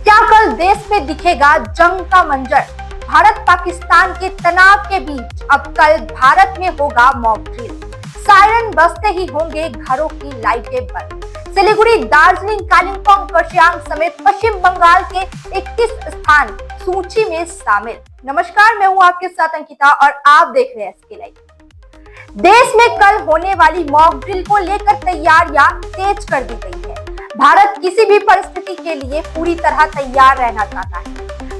क्या कल देश में दिखेगा जंग का मंजर? भारत पाकिस्तान के तनाव के बीच अब कल भारत में होगा मॉक ड्रिल। सायरन बजते ही होंगे घरों की लाइटें बंद। सिलीगुड़ी, दार्जिलिंग, कालिम्पोंग, कर्सियंग समेत पश्चिम बंगाल के 21 स्थान सूची में शामिल। नमस्कार, मैं हूँ आपके साथ अंकिता और आप देख रहे हैं SK लाइव। देश में कल होने वाली मॉक ड्रिल को लेकर तैयारियां तेज कर दी गई है। भारत किसी भी परिस्थिति के लिए पूरी तरह तैयार रहना चाहता है।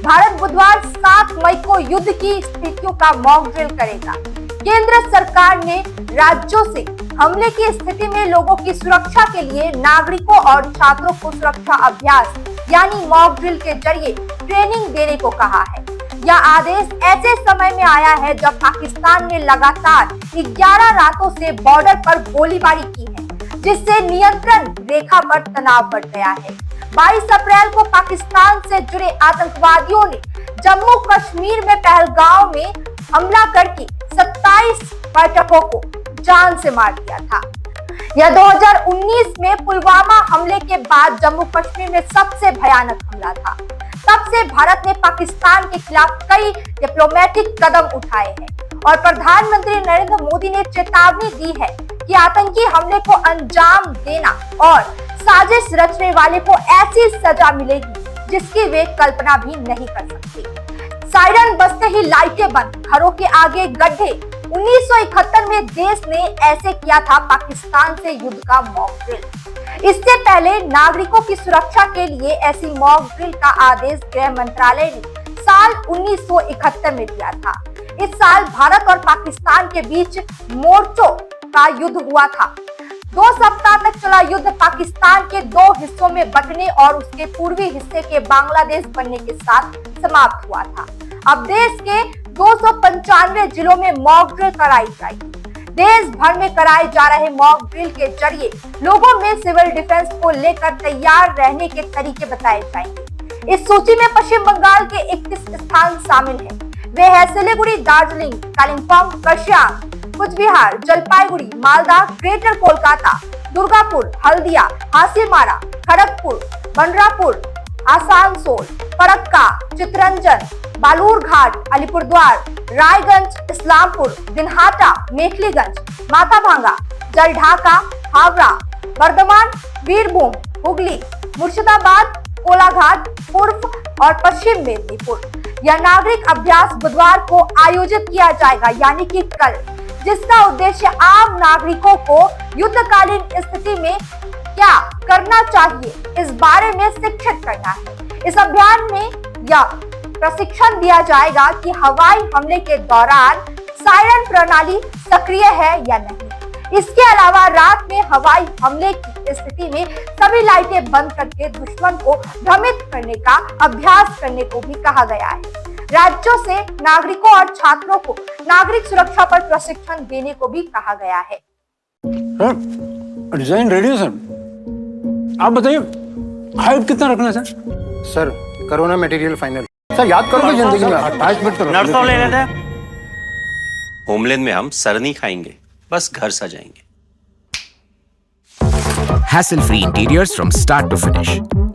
भारत बुधवार 7 मई को युद्ध की स्थितियों का मॉक ड्रिल करेगा। केंद्र सरकार ने राज्यों से हमले की स्थिति में लोगों की सुरक्षा के लिए नागरिकों और छात्रों को सुरक्षा अभ्यास यानी मॉक ड्रिल के जरिए ट्रेनिंग देने को कहा है। यह आदेश ऐसे समय में आया है जब पाकिस्तान ने लगातार 11 रातों से बॉर्डर पर गोलीबारी की है, जिससे नियंत्रण रेखा पर तनाव बढ़ गया है। 22 अप्रैल को पाकिस्तान से जुड़े आतंकवादियों ने जम्मू कश्मीर में पहलगाम में हमला करके 27 पर्यटकों को जान से मार दिया था। यह 2019 में पुलवामा हमले के बाद जम्मू कश्मीर में सबसे भयानक हमला था। तब से भारत ने पाकिस्तान के खिलाफ कई डिप्लोमेटिक कदम उठाए हैं और प्रधानमंत्री नरेंद्र मोदी ने चेतावनी दी है कि आतंकी हमले को अंजाम देना और साजिश रचने वाले को ऐसी सजा मिलेगी जिसकी वे कल्पना भी नहीं कर सकते। सायरन बजते ही लाइटें बंद, घरों के आगे गड्ढे। 1971 में देश ने ऐसे किया था पाकिस्तान से युद्ध का मॉक ड्रिल। इससे पहले नागरिकों की सुरक्षा के लिए ऐसी मॉक ड्रिल का आदेश गृह मंत्रालय ने साल 1971 में दिया था। इस साल भारत और पाकिस्तान के बीच मोर्चों का युद्ध हुआ था। 2 सप्ताह तक चला युद्ध पाकिस्तान के 2 हिस्सों में बंटने और उसके पूर्वी हिस्से के बांग्लादेश बनने के साथ समाप्त हुआ था। अब देश के 295 जिलों में मॉक ड्रिल कराई जाएगी। देश भर में कराए जा रहे मॉक ड्रिल के जरिए लोगों में सिविल डिफेंस को लेकर तैयार रहने के तरीके बताए जाएंगे। इस सूची में पश्चिम बंगाल के 21 स्थान शामिल हैं। वे हैं सिलीगुड़ी, दार्जिलिंग, कालिम्पोंग, कर्सियंग, कुचबिहार, जलपाईगुड़ी, मालदा, ग्रेटर कोलकाता, दुर्गापुर, हल्दिया, हासीमारा, खड़गपुर, बंडरापुर, आसानसोल, फरक्का, चितरंजन, बालूरघाट, अलीपुरद्वार, रायगंज, इस्लामपुर, दिनहाटा, मेखलीगंज, माथाभांगा, जलढाका, हावड़ा, बर्धमान, बीरभूम, हुगली, मुर्शिदाबाद, कोलाघाट, पूर्व और पश्चिम मेदिनीपुर। यह नागरिक अभ्यास बुधवार को आयोजित किया जाएगा यानी कि कल, जिसका उद्देश्य आम नागरिकों को युद्धकालीन स्थिति में क्या करना चाहिए इस बारे में शिक्षित करना है। इस अभियान में यह प्रशिक्षण दिया जाएगा कि हवाई हमले के दौरान सायरन प्रणाली सक्रिय है या नहीं। इसके अलावा रात में हवाई हमले की स्थिति में सभी लाइटें बंद करके दुश्मन को भ्रमित करने का अभ्यास करने को भी कहा गया है। राज्यों से नागरिकों और छात्रों को नागरिक सुरक्षा पर प्रशिक्षण देने को भी कहा गया है। डिजाइन रेडी है सर। आप बताइए हाइट कितना रखना है sir? Corona material final. Sir याद करोगे जिंदगी में अटैचमेंट तो नर्सों ले लेते हैं। होमलैंड में हम सर नहीं खाएंगे, बस घर सजाएंगे। Hassle-free interiors from start to finish.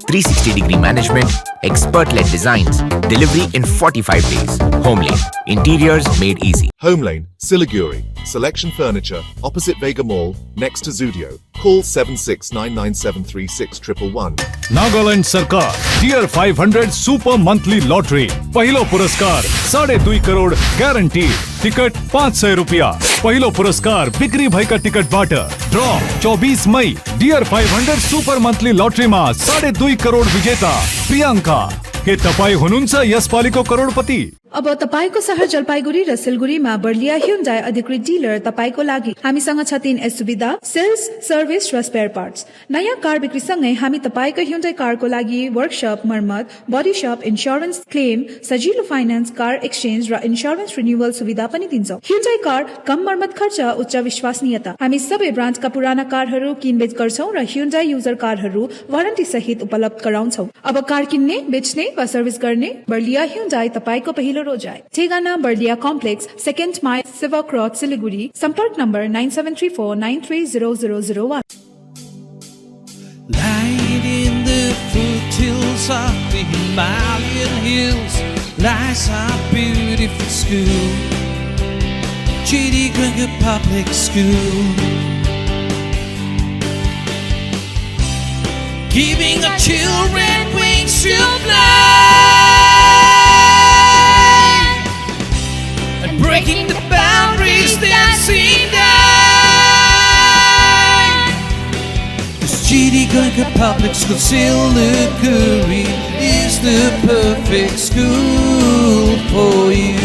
360-degree management, expert-led designs, delivery in 45 days. Homelane, interiors made easy. Homelane, Siliguri. Selection Furniture, opposite Vega Mall, next to Zudio. Call 7699736111. Nagaland सरकार टियर 500 सुपर मंथली लॉटरी। पहिलो पुरस्कार 2.5 crore guarantee. Ticket 500 रुपया। पहिलो पुरस्कार बिक्री भएका ticket बाट ड्र 24 मई टियर 500 सुपर मंथली लॉटरी में 2.5 करोड़ विजेता प्रियंका। के तपाई हुनुहुन्छ यसपालिको करोडपति? अब तपाईको शहर जलपाईगुडी र सिलगुडीमा बर्लिया ह्युन्डाई अधिकृत डिलर तपाईको लागि हामीसँग छ 3 सुविधा: सेल्स, सर्भिस र स्पेयर पार्ट्स। नयाँ कार बिक्री सँगै हामी तपाईको ह्युन्डाई कारको लागि वर्कशप, मर्मत, बडी शप, इन्स्योरेन्स क्लेम, सजिलो फाइनान्स, कार एक्सचेन्ज र इन्स्योरेन्स रिन्युअल सुविधा पनि दिन्छौं। ह्युन्डाई कार कम मर्मत खर्च, उच्च विश्वसनीयता। हामी सबै ब्रान्डका पुराना कारहरू किनबेच गर्छौं र ह्युन्डाई युजर कारहरू वारन्टी सहित उपलब्ध गराउँछौं। अब कार किन्ने, बेच्ने वा सर्भिस गर्ने बर्लिया ह्युन्डाई तपाईको पहिलो रोजाई। ठेगाना बर्लिया कॉम्प्लेक्स, 2nd माइल, सेवा क्रॉस, सिलीगुड़ी। संपर्क number 9734930001। Light in the foothills of the hills lies our beautiful school, G.D. Grinker Public School. Giving our children wings to fly, and breaking the boundaries that seem die. This G.D. Grinker Public School, Silicuri, is the perfect school for you.